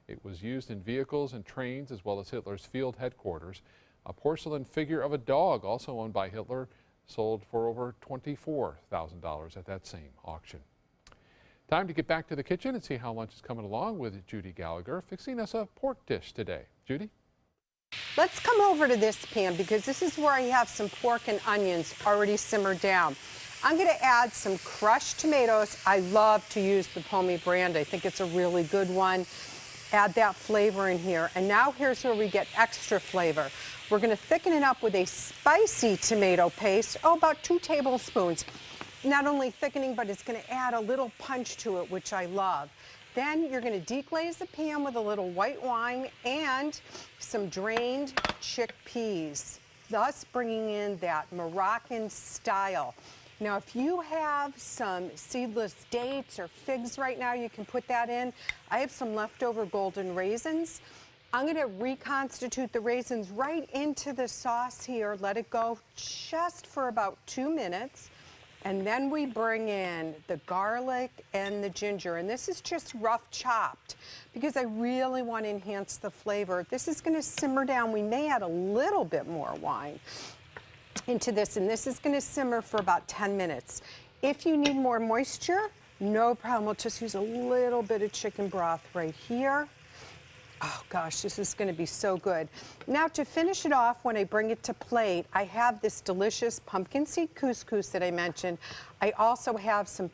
It was used in vehicles and trains as well as Hitler's field headquarters. A porcelain figure of a dog, also owned by Hitler, sold for over $24,000 at that same auction. Time to get back to the kitchen and see how lunch is coming along with Judy Gallagher, fixing us a pork dish today. Judy? Let's come over to this pan because this is where I have some pork and onions already simmered down. I'm going to add some crushed tomatoes. I love to use the Pommi brand. I think it's a really good one. Add that flavor in here. And now here's where we get extra flavor. We're going to thicken it up with a spicy tomato paste, about 2 tablespoons. Not only thickening, but it's going to add a little punch to it, which I love. Then you're going to deglaze the pan with a little white wine and some drained chickpeas, thus bringing in that Moroccan style. Now, if you have some seedless dates or figs right now, you can put that in. I have some leftover golden raisins. I'm going to reconstitute the raisins right into the sauce here, let it go just for about 2 minutes. And then we bring in the garlic and the ginger. And this is just rough chopped because I really want to enhance the flavor. This is going to simmer down. We may add a little bit more wine into this, and this is going to simmer for about 10 minutes. If you need more moisture, no problem. We'll just use a little bit of chicken broth right here. Oh gosh, this is going to be so good. Now to finish it off, when I bring it to plate, I have this delicious pumpkin seed couscous that I mentioned. I also have some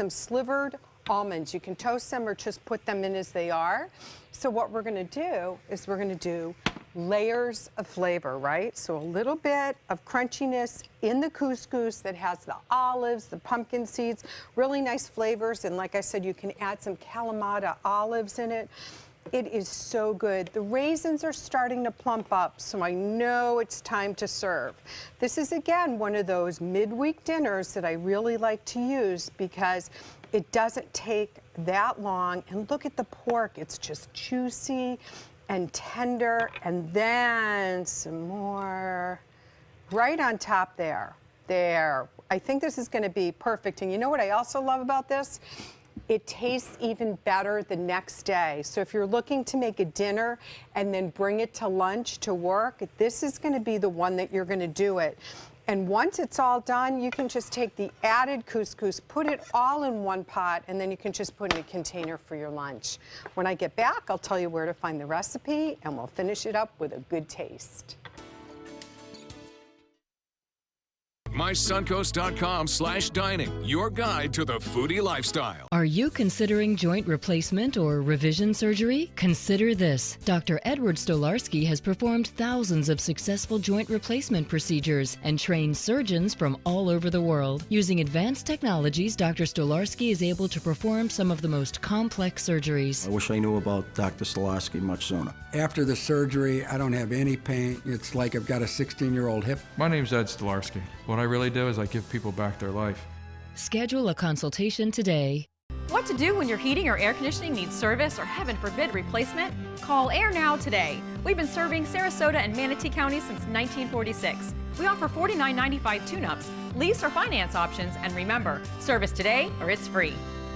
slivered almonds. You can toast them or just put them in as they are. So what we're going to do is we're going to do layers of flavor, right? So a little bit of crunchiness in the couscous that has the olives, the pumpkin seeds, really nice flavors. And like I said, you can add some Kalamata olives in it. It is so good. The raisins are starting to plump up, so I know it's time to serve. This is, again, one of those midweek dinners that I really like to use because it doesn't take that long. And look at the pork. It's just juicy and tender. And then some more right on top there. There. I think this is going to be perfect. And you know what I also love about this? It tastes even better the next day. So if you're looking to make a dinner and then bring it to lunch to work, this is going to be the one that you're going to do it. And once it's all done, you can just take the added couscous, put it all in one pot, and then you can just put it in a container for your lunch. When I get back, I'll tell you where to find the recipe, and we'll finish it up with a good taste. MySuncoast.com/dining, your guide to the foodie lifestyle. Are you considering joint replacement or revision surgery? Consider this. Dr. Edward Stolarski has performed thousands of successful joint replacement procedures and trained surgeons from all over the world. Using advanced technologies, Dr. Stolarski is able to perform some of the most complex surgeries. I wish I knew about Dr. Stolarski much sooner. After the surgery, I don't have any pain. It's like I've got a 16-year-old hip. My name's Ed Stolarski. What I really do is I give people back their life. Schedule a consultation today. What to do when your heating or air conditioning needs service or, heaven forbid, replacement? Call Air Now today. We've been serving Sarasota and Manatee County since 1946. We offer $49.95 tune-ups, lease or finance options, and remember, service today or it's free.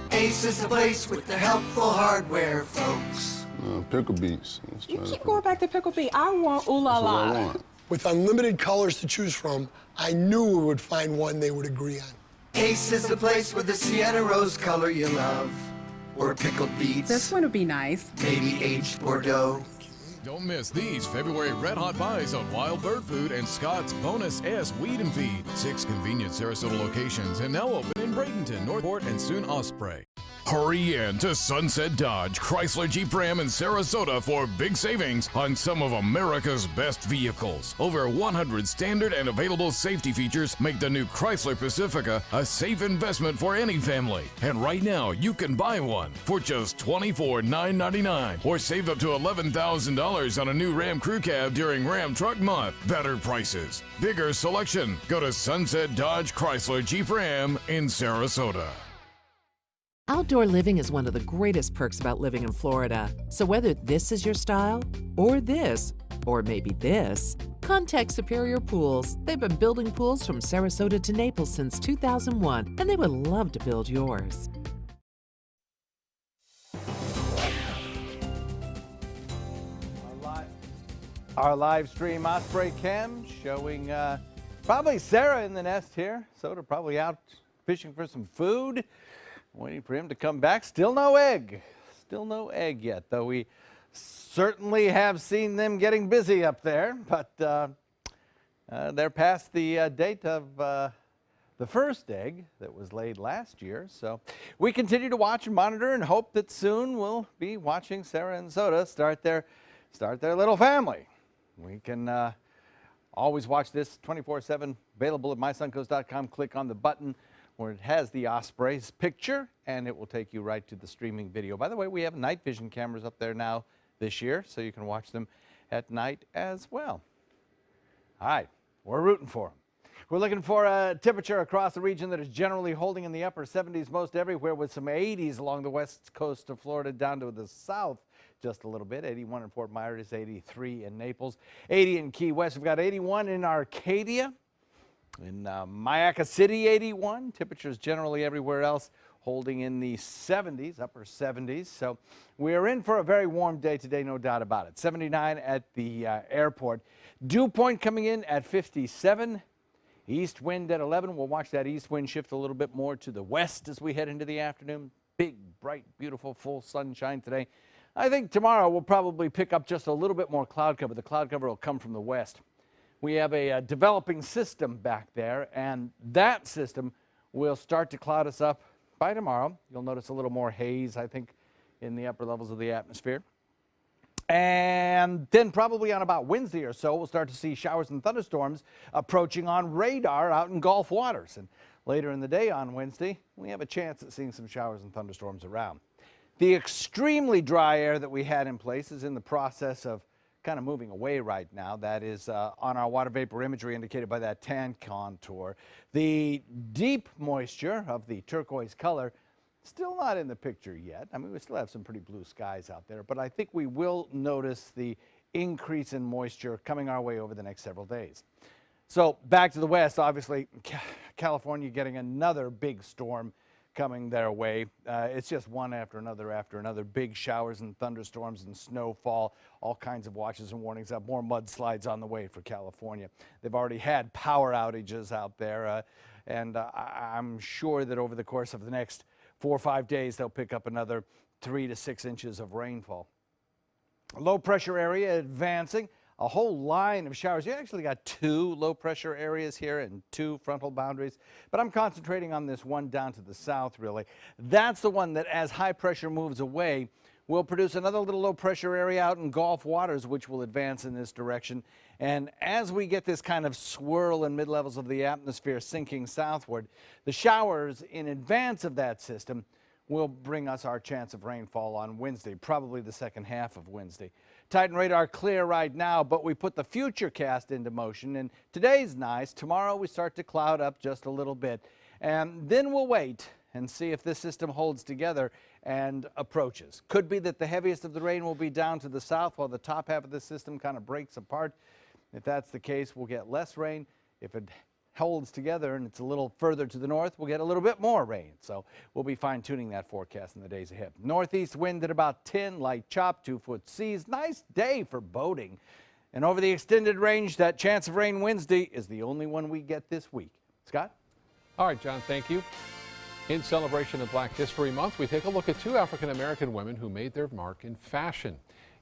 Ace is the place with the helpful hardware, folks. Pickle Beats. You keep going back to Pickle Beat. I want Ooh La La. That's what I want. With unlimited colors to choose from, I knew we would find one they would agree on. Ace is the place with the sienna rose color you love. Or pickled beets. This one would be nice. Maybe aged Bordeaux. Don't miss these February Red Hot Buys on Wild Bird Food and Scott's Bonus S Weed and Feed. 6 convenient Sarasota locations and now open in Bradenton, Northport, and soon Osprey. Hurry in to Sunset Dodge, Chrysler Jeep Ram in Sarasota for big savings on some of America's best vehicles. Over 100 standard and available safety features make the new Chrysler Pacifica a safe investment for any family. And right now, you can buy one for just $24,999 or save up to $11,000 on a new Ram Crew Cab during Ram Truck Month. Better prices, bigger selection. Go to Sunset Dodge Chrysler Jeep Ram in Sarasota. Outdoor living is one of the greatest perks about living in Florida. So whether this is your style, or this, or maybe this, contact Superior Pools. They've been building pools from Sarasota to Naples since 2001, and they would love to build yours. Our live stream Osprey Cam showing probably Sarah in the nest here. Soda probably out fishing for some food. Waiting for him to come back. Still no egg. Still no egg yet, though we certainly have seen them getting busy up there. But they're past the date of the first egg that was laid last year. So we continue to watch and monitor and hope that soon we'll be watching Sarah and Soda start their little family. We can always watch this 24/7, available at mysuncoast.com. Click on the button where it has the Osprey's picture, and it will take you right to the streaming video. By the way, we have night vision cameras up there now this year, so you can watch them at night as well. All right, we're rooting for them. We're looking for a temperature across the region that is generally holding in the upper 70s most everywhere, with some 80s along the west coast of Florida down to the south just a little bit. 81 in Fort Myers, 83 in Naples, 80 in Key West. We've got 81 in Arcadia. In Mayaca City, 81. Temperatures generally everywhere else holding in the 70s, upper 70s. So we're in for a very warm day today, no doubt about it. 79 at the airport. Dew point coming in at 57. East wind at 11. We'll watch that east wind shift a little bit more to the west as we head into the afternoon. Big, bright, beautiful, full sunshine today. I think tomorrow we'll probably pick up just a little bit more cloud cover. The cloud cover will come from the west. We have a developing system back there, and that system will start to cloud us up by tomorrow. You'll notice a little more haze, I think, in the upper levels of the atmosphere. And then probably on about Wednesday or so, we'll start to see showers and thunderstorms approaching on radar out in Gulf waters. And later in the day on Wednesday, we have a chance at seeing some showers and thunderstorms around. The extremely dry air that we had in place is in the process of kind of moving away right now. That is on our water vapor imagery indicated by that tan contour. The deep moisture of the turquoise color still not in the picture yet. I mean, we still have some pretty blue skies out there, but I think we will notice the increase in moisture coming our way over the next several days. So back to the west, obviously California getting another big storm coming their way. It's just one after another, big showers and thunderstorms and snowfall, all kinds of watches and warnings up, more mudslides on the way for California. They've already had power outages out there, and I'm sure that over the course of the next 4 or 5 days, they'll pick up another 3 to 6 inches of rainfall. Low pressure area advancing. A whole line of showers. You actually got 2 low pressure areas here and 2 frontal boundaries, but I'm concentrating on this one down to the south, really. That's the one that, as high pressure moves away, will produce another little low pressure area out in Gulf waters, which will advance in this direction. And as we get this kind of swirl in mid-levels of the atmosphere sinking southward, the showers in advance of that system will bring us our chance of rainfall on Wednesday, probably the second half of Wednesday. Titan radar clear right now, but we put the future cast into motion, and today's nice. Tomorrow we start to cloud up just a little bit, and then we'll wait and see if this system holds together and approaches. Could be that the heaviest of the rain will be down to the south while the top half of the system kind of breaks apart. If that's the case, we'll get less rain. If it holds together and it's a little further to the north, we'll get a little bit more rain. So we'll be fine-tuning that forecast in the days ahead. Northeast wind at about 10, light chop, 2-foot seas. Nice day for boating. And over the extended range, that chance of rain Wednesday is the only one we get this week. Scott? All right, John, thank you. In celebration of Black History Month, we take a look at 2 African-American women who made their mark in fashion.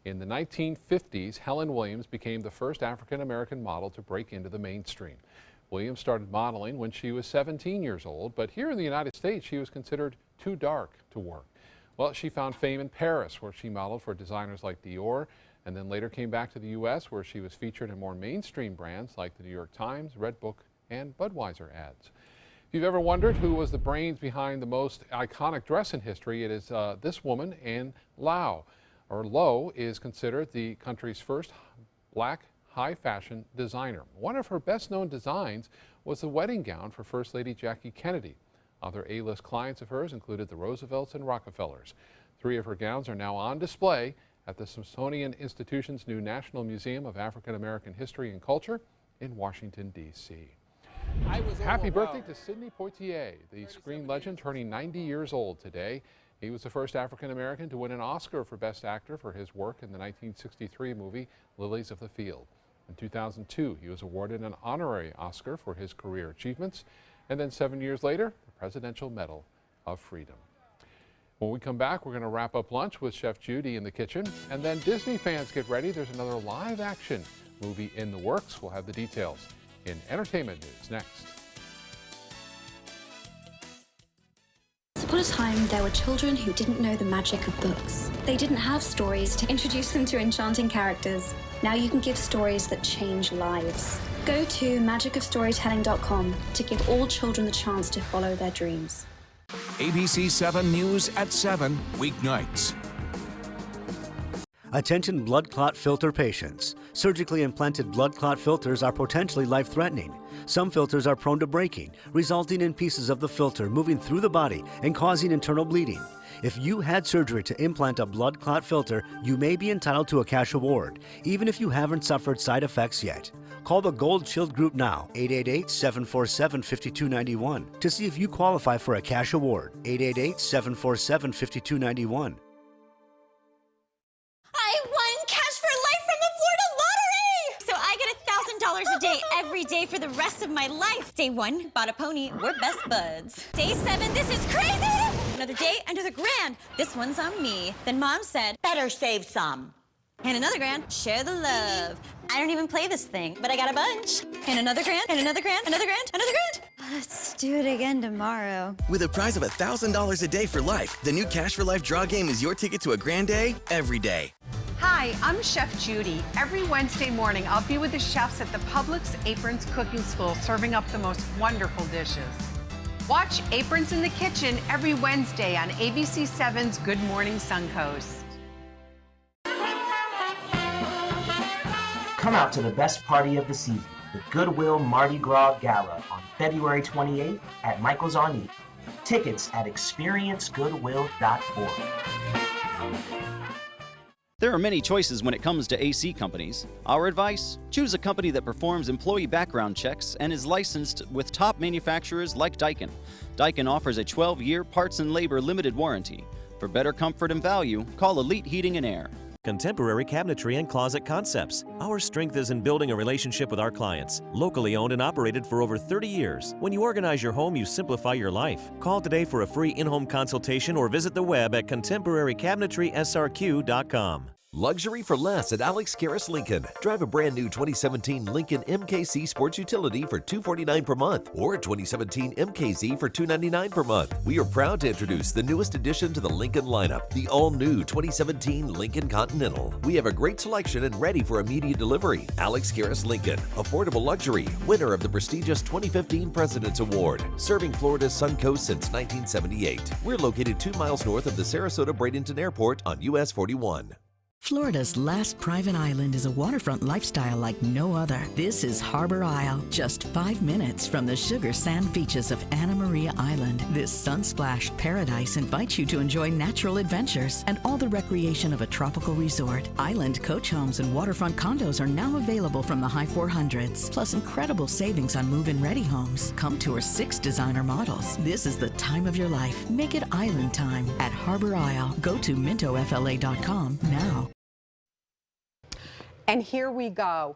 In the 1950s, Helen Williams became the first African-American model to break into the mainstream. Williams started modeling when she was 17 years old, but here in the United States, she was considered too dark to work. Well, she found fame in Paris, where she modeled for designers like Dior, and then later came back to the U.S., where she was featured in more mainstream brands like the New York Times, Red Book, and Budweiser ads. If you've ever wondered who was the brains behind the most iconic dress in history, it is this woman, Anne Lau. Lo is considered the country's first black high fashion designer. One of her best known designs was the wedding gown for First Lady Jackie Kennedy. Other A-list clients of hers included the Roosevelts and Rockefellers. 3 of her gowns are now on display at the Smithsonian Institution's new National Museum of African American History and Culture in Washington, D.C. Happy birthday to Sidney Poitier, the screen legend, turning 90 years old today. He was the first African American to win an Oscar for Best Actor for his work in the 1963 movie Lilies of the Field. In 2002, he was awarded an honorary Oscar for his career achievements, and then 7 years later, the Presidential Medal of Freedom. When we come back, we're going to wrap up lunch with Chef Judy in the kitchen, and then Disney fans get ready. There's another live-action movie in the works. We'll have the details in entertainment news next. Once upon a time, there were children who didn't know the magic of books. They didn't have stories to introduce them to enchanting characters. Now you can give stories that change lives. Go to magicofstorytelling.com to give all children the chance to follow their dreams. ABC 7 News at 7, weeknights. Attention blood clot filter patients. Surgically implanted blood clot filters are potentially life-threatening. Some filters are prone to breaking, resulting in pieces of the filter moving through the body and causing internal bleeding. If you had surgery to implant a blood clot filter, you may be entitled to a cash award, even if you haven't suffered side effects yet. Call the Gold Shield Group now, 888-747-5291, to see if you qualify for a cash award, 888-747-5291. I won Cash for Life from the Florida Lottery! So I get $1,000 a day every day for the rest of my life. Day 1, bought a pony, we're best buds. Day 7, this is crazy! Another day, another grand. This one's on me. Then Mom said, better save some. And another grand, share the love. I don't even play this thing, but I got a bunch. And another grand, and another grand, another grand, another grand. Let's do it again tomorrow. With a prize of $1,000 a day for life, the new Cash for Life draw game is your ticket to a grand day every day. Hi, I'm Chef Judy. Every Wednesday morning, I'll be with the chefs at the Publix Aprons Cooking School serving up the most wonderful dishes. Watch Aprons in the Kitchen every Wednesday on ABC 7's Good Morning Suncoast. Come out to the best party of the season, the Goodwill Mardi Gras Gala on February 28th at Michael's on E. Tickets at experiencegoodwill.org. There are many choices when it comes to AC companies. Our advice? Choose a company that performs employee background checks and is licensed with top manufacturers like Daikin. Daikin offers a 12-year parts and labor limited warranty. For better comfort and value, call Elite Heating and Air. Contemporary Cabinetry and Closet Concepts. Our strength is in building a relationship with our clients. Locally owned and operated for over 30 years. When you organize your home, you simplify your life. Call today for a free in-home consultation or visit the web at contemporarycabinetry.srq.com. Luxury for less at Alex Karras Lincoln. Drive a brand new 2017 Lincoln MKZ Sports Utility for $249 per month or 2017 MKZ for $299 per month. We are proud to introduce the newest addition to the Lincoln lineup, the all-new 2017 Lincoln Continental. We have a great selection and ready for immediate delivery. Alex Karras Lincoln, affordable luxury, winner of the prestigious 2015 President's Award, serving Florida's Suncoast since 1978. We're located 2 miles north of the Sarasota-Bradenton Airport on US 41. Florida's last private island is a waterfront lifestyle like no other. This is Harbor Isle, just 5 minutes from the sugar sand beaches of Anna Maria Island. This sun-splashed paradise invites you to enjoy natural adventures and all the recreation of a tropical resort. Island coach homes and waterfront condos are now available from the high 400s, plus incredible savings on move-in ready homes. Come tour 6 designer models. This is the time of your life. Make it island time at Harbor Isle. Go to mintofla.com now. And here we go.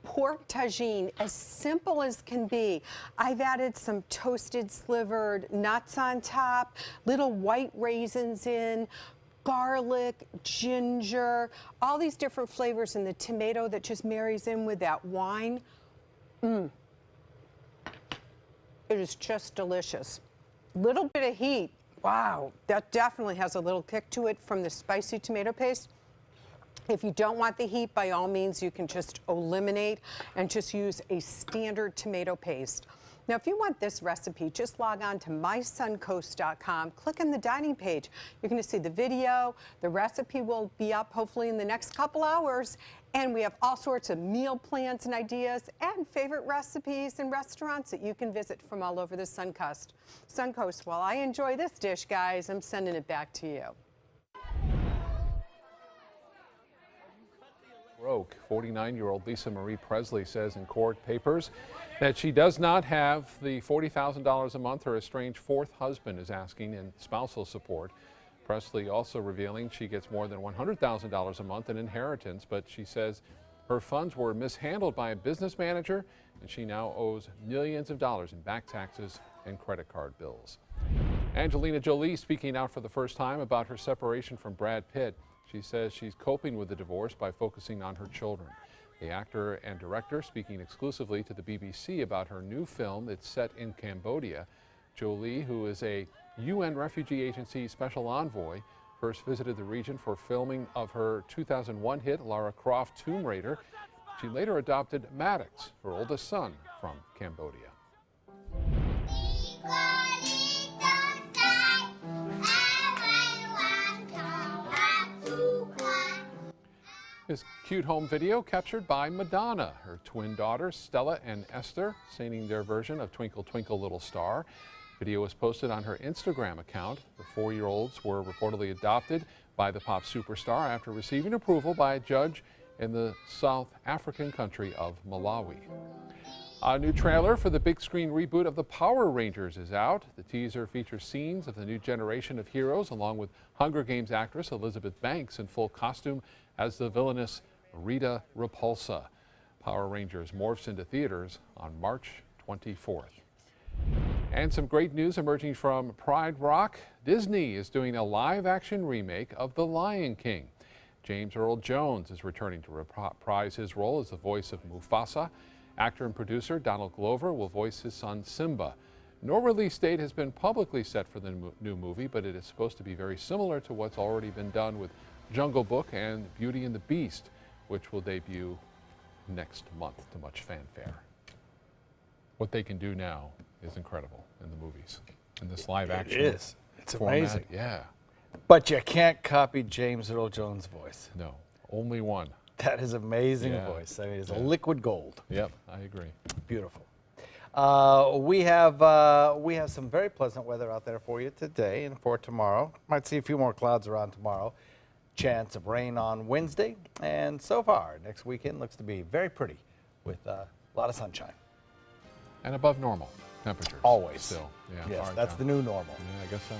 Pork tagine, as simple as can be. I've added some toasted slivered nuts on top, little white raisins in, garlic, ginger, all these different flavors, and the tomato that just marries in with that wine. It is just delicious. Little bit of heat. Wow, that definitely has a little kick to it from the spicy tomato paste. If you don't want the heat, by all means, you can just eliminate and just use a standard tomato paste. Now, if you want this recipe, just log on to mysuncoast.com, click on the dining page. You're going to see the video. The recipe will be up hopefully in the next couple hours. And we have all sorts of meal plans and ideas and favorite recipes and restaurants that you can visit from all over the Suncoast. While I enjoy this dish, guys, I'm sending it back to you. Broke. 49-year-old Lisa Marie Presley says in court papers that she does not have the $40,000 a month her estranged fourth husband is asking in spousal support. Presley also revealing she gets more than $100,000 a month in inheritance, but she says her funds were mishandled by a business manager and she now owes millions of dollars in back taxes and credit card bills. Angelina Jolie speaking out for the first time about her separation from Brad Pitt. She says she's coping with the divorce by focusing on her children. The actor and director speaking exclusively to the BBC about her new film that's set in Cambodia. Jolie, who is a UN Refugee Agency special envoy, first visited the region for filming of her 2001 hit Lara Croft Tomb Raider. She later adopted Maddox, her oldest son, from Cambodia. This cute home video captured by Madonna, her twin daughters Stella and Esther singing their version of Twinkle Twinkle Little Star. Video was posted on her Instagram account. The 4-year-olds were reportedly adopted by the pop superstar after receiving approval by a judge in the South African country of Malawi. A new trailer for the big screen reboot of the Power Rangers is out. The teaser features scenes of the new generation of heroes along with Hunger Games actress Elizabeth Banks in full costume as the villainous Rita Repulsa. Power Rangers morphs into theaters on March 24th. And some great news emerging from Pride Rock. Disney is doing a live-action remake of The Lion King. James Earl Jones is returning to reprise his role as the voice of Mufasa. Actor and producer Donald Glover will voice his son Simba. No release date has been publicly set for the new movie, but it is supposed to be very similar to what's already been done with Jungle Book and Beauty and the Beast, which will debut next month to much fanfare. What they can do now is incredible in the movies. In this live action. It is. It's format, amazing. Yeah. But you can't copy James Earl Jones' voice. No, only one. That is amazing Yeah. voice. I mean, it's Yeah. a liquid gold. Yep, I agree. Beautiful. We have some very pleasant weather out there for you today and for tomorrow. Might see a few more clouds around tomorrow. Chance of rain on Wednesday. And so far, next weekend looks to be very pretty with a lot of sunshine. And above normal temperatures. Always. Still. Yeah, Yes, hard that's time. the new normal. Yeah, I guess so.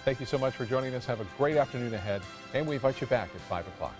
Thank you so much for joining us. Have a great afternoon ahead, and we invite you back at 5 o'clock.